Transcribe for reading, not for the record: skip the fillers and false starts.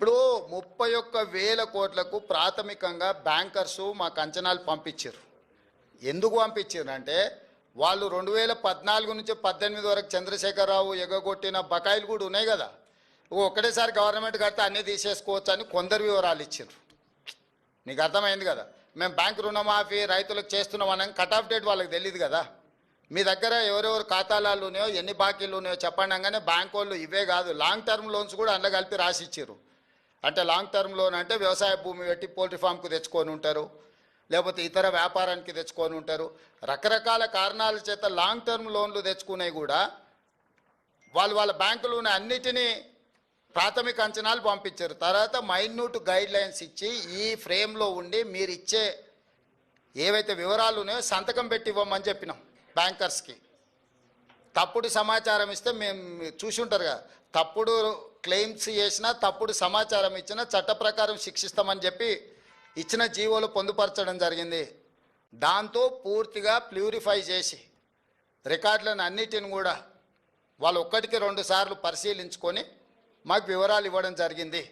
ఇప్పుడు 31,000 కోట్లకు ప్రాథమికంగా బ్యాంకర్సు మాకు అంచనాలు పంపించారు. ఎందుకు పంపించారు అంటే వాళ్ళు 2014 నుంచి 18 వరకు చంద్రశేఖరరావు ఎగగొట్టిన బకాయిలు కూడా ఉన్నాయి కదా, ఒక్కటేసారి గవర్నమెంట్ కడితే అన్నీ తీసేసుకోవచ్చు అని కొందరు వివరాలు ఇచ్చారు. నీకు అర్థమైంది కదా, మేము బ్యాంక్ రుణమాఫీ రైతులకు చేస్తున్నామని కట్ ఆఫ్ డేట్ వాళ్ళకి తెలియదు కదా. మీ దగ్గర ఎవరెవరు ఖాతాలు ఉన్నాయో ఎన్ని బాకీలు ఉన్నాయో చెప్పండి అనగానే బ్యాంక్ వాళ్ళు ఇవే కాదు లాంగ్ టర్మ్ లోన్స్ కూడా అందులో కలిపి రాసిచ్చారు. అంటే లాంగ్ టర్మ్ లోన్ అంటే వ్యవసాయ భూమి పెట్టి పోల్ట్రీ ఫామ్కు తెచ్చుకొని ఉంటారు, లేకపోతే ఇతర వ్యాపారానికి తెచ్చుకొని ఉంటారు. రకరకాల కారణాల చేత లాంగ్ టర్మ్ లోన్లు తెచ్చుకునే కూడా వాళ్ళ బ్యాంకులోనే అన్నిటినీ ప్రాథమిక అంచనాలు పంపించారు. తర్వాత మైన్యూట్ గైడ్ లైన్స్ ఇచ్చి ఈ ఫ్రేమ్లో ఉండి మీరు ఇచ్చే ఏవైతే వివరాలు ఉన్నాయో సంతకం పెట్టి ఇవ్వమని చెప్పినాం బ్యాంకర్స్కి. తప్పుడు సమాచారం ఇస్తే మేము చూసి ఉంటారు కదా, తప్పుడు క్లెయిమ్స్ చేసినా తప్పుడు సమాచారం ఇచ్చినా చట్ట ప్రకారం శిక్షిస్తామని చెప్పి ఇచ్చిన జీవోలు పొందుపరచడం జరిగింది. దాంతో పూర్తిగా ప్యూరిఫై చేసి రికార్డులను అన్నిటిని కూడా వాళ్ళు 1కి 2 సార్లు పరిశీలించుకొని మాకు వివరాలు ఇవ్వడం జరిగింది.